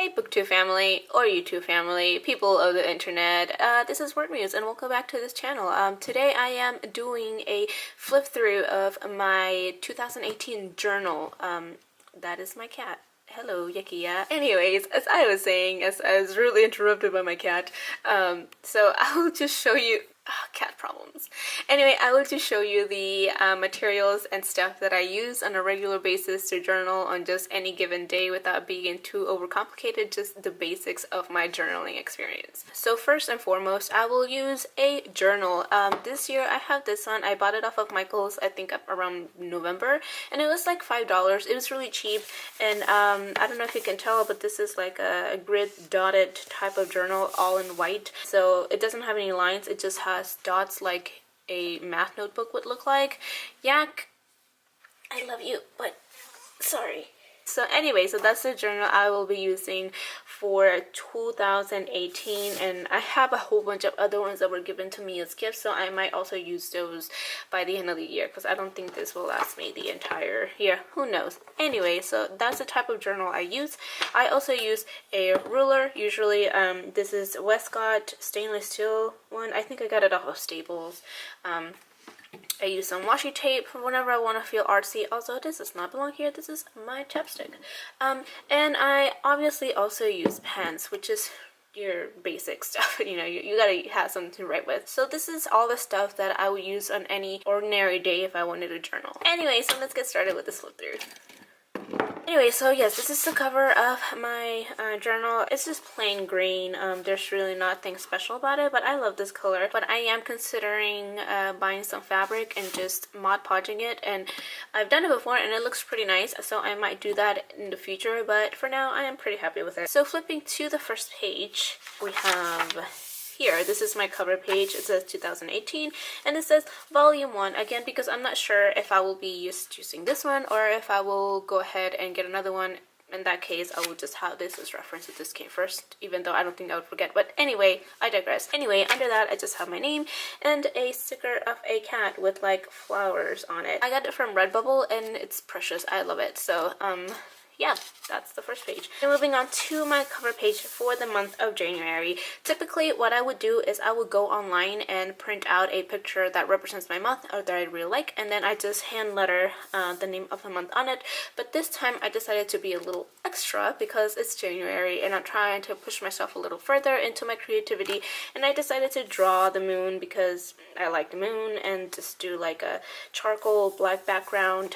Hey BookTube family, or YouTube family, people of the internet, this is WordMuse and welcome back to this channel. Today I am doing a flip through of my 2018 journal. That is my cat. Hello, Yakiya. Anyways, as I was saying, as I was rudely interrupted by my cat, so I will just show you cat problems. Anyway, I will just show you the materials and stuff that I use on a regular basis to journal on just any given day without being too overcomplicated, just the basics of my journaling experience. So first and foremost, I will use a journal. This year I have this one. I bought it off of Michael's, I think around November, and it was like $5. It was really cheap, and I don't know if you can tell, but this is like a grid dotted type of journal, all in white. So it doesn't have any lines, it just has dots like a math notebook would look like. Yak, I love you, but sorry. So anyway, so that's the journal I will be using for 2018, and I have a whole bunch of other ones that were given to me as gifts, so I might also use those by the end of the year because I don't think this will last me the entire year. Who knows? Anyway, so that's the type of journal I use. I also use a ruler. Usually this is Westcott stainless steel one. I think I got it off of Staples. I use some washi tape whenever I want to feel artsy. Also, this does not belong here. This is my chapstick. And I obviously also use pens, which is your basic stuff. You know, you gotta have something to write with. So this is all the stuff that I would use on any ordinary day if I wanted to journal. Anyway, so let's get started with this flip through. Anyway, so yes, this is the cover of my journal. It's just plain green. There's really nothing special about it, but I love this color. But I am considering buying some fabric and just Mod Podging it, and I've done it before and it looks pretty nice, so I might do that in the future, but for now I am pretty happy with it. So flipping to the first page, we have here, this is my cover page. It says 2018 and it says volume 1, again because I'm not sure if I will be using this one or if I will go ahead and get another one. In that case, I will just have this as reference if this came first, even though I don't think I would forget. But anyway, I digress. Anyway, under that I just have my name and a sticker of a cat with like flowers on it. I got it from Redbubble and it's precious. I love it. So yeah, that's the first page. And moving on to my cover page for the month of January. Typically, what I would do is I would go online and print out a picture that represents my month or that I really like, and then I just hand letter the name of the month on it. But this time I decided to be a little extra because it's January and I'm trying to push myself a little further into my creativity, and I decided to draw the moon because I like the moon, and just do like a charcoal black background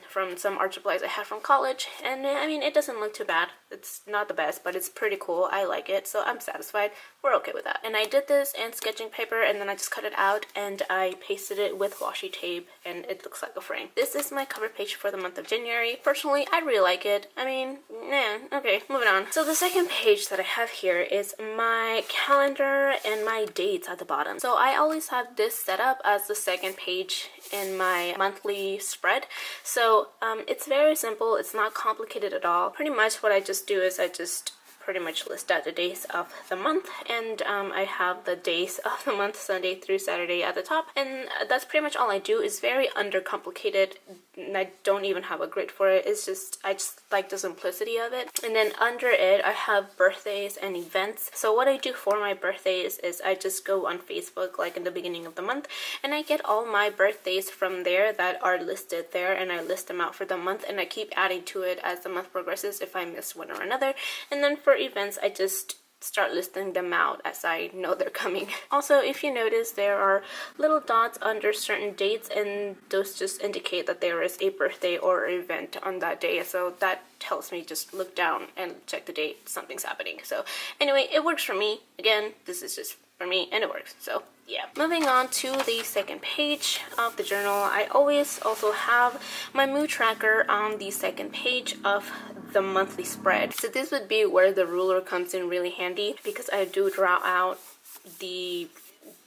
from some art supplies I had from college. And I mean, it doesn't look too bad. It's not the best, but it's pretty cool. I like it, so I'm satisfied. We're okay with that. And I did this in sketching paper, and then I just cut it out and I pasted it with washi tape, and it looks like a frame. This is my cover page for the month of January. Personally, I really like it. I mean, yeah, okay, moving on. So the second page that I have here is my calendar and my dates at the bottom. So I always have this set up as the second page in my monthly spread. So it's very simple. It's not complicated at all. Pretty much what I just do is I just pretty much list out the days of the month, and I have the days of the month, Sunday through Saturday, at the top, and that's pretty much all I do. It's very undercomplicated. I don't even have a grid for it. It's just, I just like the simplicity of it. And then under it I have birthdays and events. So what I do for my birthdays is I just go on Facebook like in the beginning of the month, and I get all my birthdays from there that are listed there, and I list them out for the month, and I keep adding to it as the month progresses if I miss one or another. And then for events, I just start listing them out as I know they're coming. Also, if you notice, there are little dots under certain dates, and those just indicate that there is a birthday or event on that day. So that tells me just look down and check the date, something's happening. So anyway, it works for me. Again, this is just for me and it works. So yeah. Moving on to the second page of the journal, I always also have my mood tracker on the second page of the monthly spread. So this would be where the ruler comes in really handy because I do draw out the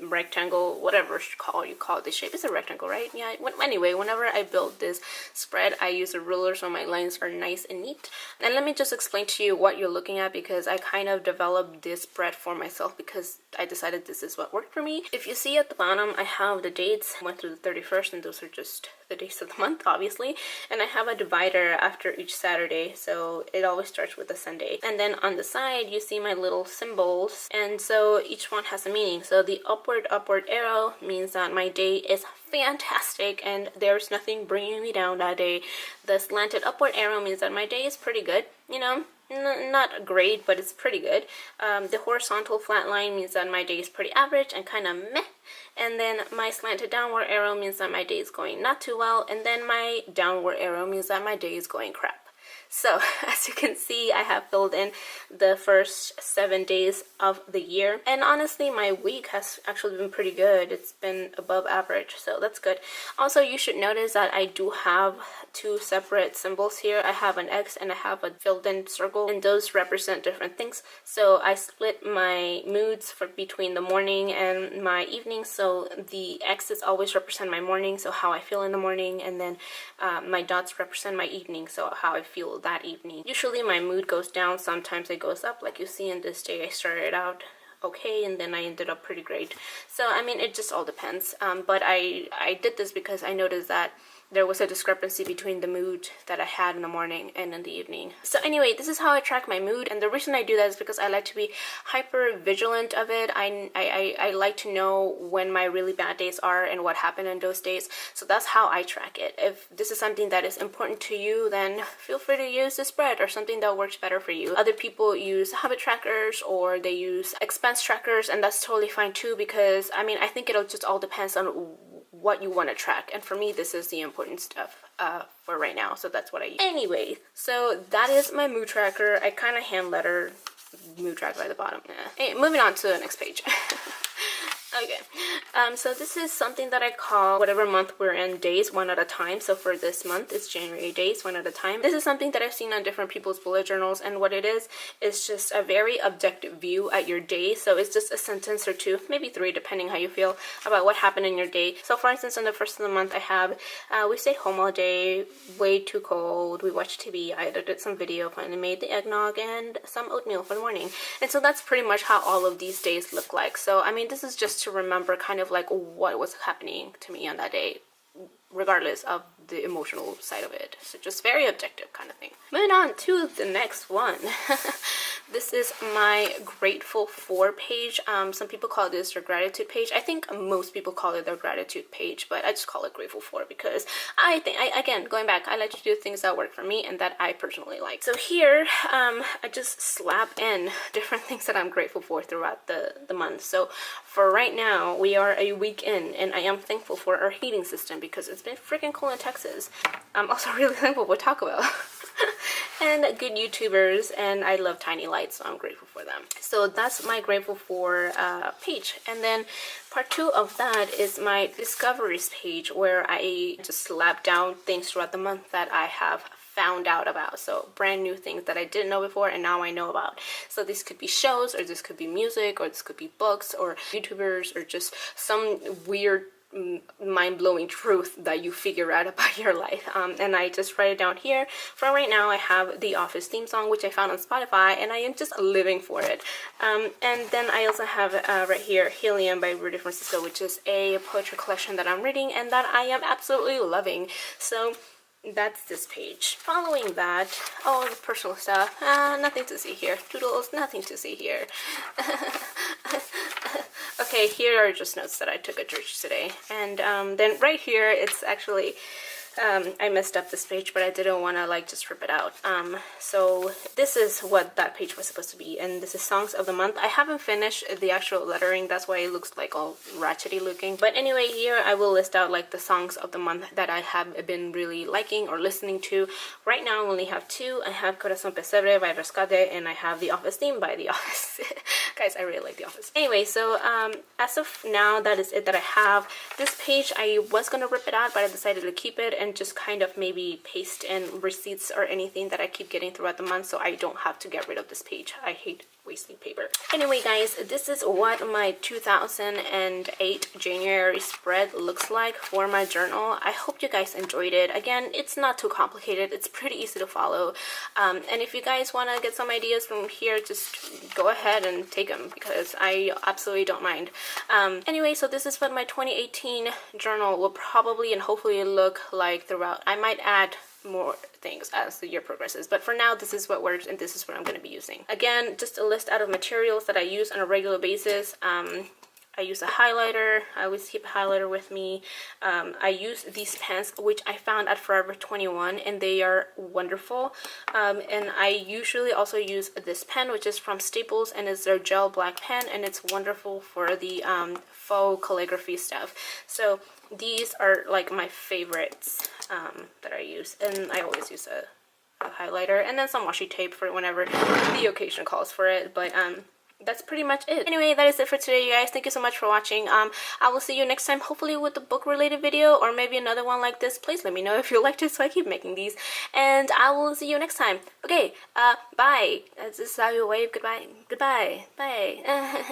rectangle, whatever you call this shape. It's a rectangle, right? Yeah. Anyway, whenever I build this spread, I use a ruler so my lines are nice and neat. And let me just explain to you what you're looking at, because I kind of developed this spread for myself because I decided this is what worked for me. If you see at the bottom, I have the dates. I went through the 31st, and those are just the days of the month, obviously. And I have a divider after each Saturday, so it always starts with a Sunday. And then on the side, you see my little symbols, and so each one has a meaning. So the upward arrow means that my day is fantastic and there's nothing bringing me down that day. The slanted upward arrow means that my day is pretty good, you know, not great, but it's pretty good. The horizontal flat line means that my day is pretty average and kind of meh. And then my slanted downward arrow means that my day is going not too well. And then my downward arrow means that my day is going crap. So, as you can see, I have filled in the first 7 days of the year. And honestly, my week has actually been pretty good. It's been above average, so that's good. Also, you should notice that I do have two separate symbols here. I have an X and I have a filled in circle, and those represent different things. So I split my moods for between the morning and my evening. So the X's always represent my morning, so how I feel in the morning, and then my dots represent my evening, so how I feel that evening. Usually my mood goes down, sometimes it goes up. Like you see in this day, I started out okay and then I ended up pretty great. So I mean, it just all depends. But I did this because I noticed that there was a discrepancy between the mood that I had in the morning and in the evening. So anyway, this is how I track my mood, and the reason I do that is because I like to be hyper vigilant of it. I like to know when my really bad days are and what happened in those days. So that's how I track it. If this is something that is important to you, then feel free to use the spread or something that works better for you. Other people use habit trackers or they use expense trackers, and that's totally fine too, because I mean, I think it'll just all depends on what you want to track, and for me this is the important stuff for right now, so that's what I use. Anyway, so that is my mood tracker. I kind of hand letter mood tracker by the bottom. Hey, moving on to the next page. Okay, so this is something that I call whatever month we're in, days one at a time. So for this month, it's January, days one at a time. This is something that I've seen on different people's bullet journals, and what it is just a very objective view at your day. So it's just a sentence or two, maybe three, depending how you feel about what happened in your day. So for instance, on the first of the month, I have, we stayed home all day, way too cold, we watched TV, I edited some video, finally made the eggnog, and some oatmeal for the morning. And so that's pretty much how all of these days look like. So I mean, this is just to remember kind of like what was happening to me on that day, regardless of the emotional side of it. So just very objective kind of thing. Moving on to the next one. This is my grateful for page. Some people call this their gratitude page. I think most people call it their gratitude page, but I just call it grateful for because I think, again, going back, I like to do things that work for me and that I personally like. So here, I just slap in different things that I'm grateful for throughout the month. So for right now, we are a week in, and I am thankful for our heating system because it's been freaking cool in Texas. I'm also really thankful for Taco Bell. And good YouTubers, and I love Tiny Lights, so I'm grateful for them. So that's my grateful for page. And then part two of that is my discoveries page, where I just slap down things throughout the month that I have found out about. So brand new things that I didn't know before and now I know about. So this could be shows, or this could be music, or this could be books, or YouTubers, or just some weird mind-blowing truth that you figure out about your life, and I just write it down here. For right now, I have the Office theme song, which I found on Spotify, and I am just living for it. And then I also have right here Helium by Rudy Francisco, which is a poetry collection that I'm reading and that I am absolutely loving. So that's this page. Following that, all the personal stuff, nothing to see here. Doodles, nothing to see here. Okay, here are just notes that I took at church today. And then right here, it's actually, I messed up this page, but I didn't want to like just rip it out. So this is what that page was supposed to be, and this is songs of the month. I haven't finished the actual lettering, that's why it looks like all ratchety looking. But anyway, here I will list out like the songs of the month that I have been really liking or listening to. Right now I only have two. I have Corazón Pesebre by Rescate, and I have The Office theme by The Office. Guys, I really like The Office. Anyway, so as of now, that is it that I have. This page, I was gonna rip it out, but I decided to keep it and just kind of maybe paste in receipts or anything that I keep getting throughout the month, so I don't have to get rid of this page. I hate wasting paper. Anyway, guys, this is what my 2008 January spread looks like for my journal. I hope you guys enjoyed it. Again, it's not too complicated. It's pretty easy to follow. And if you guys want to get some ideas from here, just go ahead and take them, because I absolutely don't mind. Anyway, so this is what my 2018 journal will probably and hopefully look like throughout. I might add more things as the year progresses, but for now this is what works and this is what I'm going to be using. Again, just a list out of materials that I use on a regular basis. I use a highlighter. I always keep a highlighter with me. I use these pens, which I found at Forever 21, and they are wonderful. And I usually also use this pen, which is from Staples, and it's their gel black pen, and it's wonderful for the faux calligraphy stuff. So these are like my favorites that I use, and I always use a highlighter, and then some washi tape for whenever the occasion calls for it. But that's pretty much it. Anyway, that is it for today, you guys. Thank you so much for watching. I will see you next time, hopefully with a book related video or maybe another one like this. Please let me know if you liked it so I keep making these, and I will see you next time. Okay, bye. This is how you wave goodbye. Bye.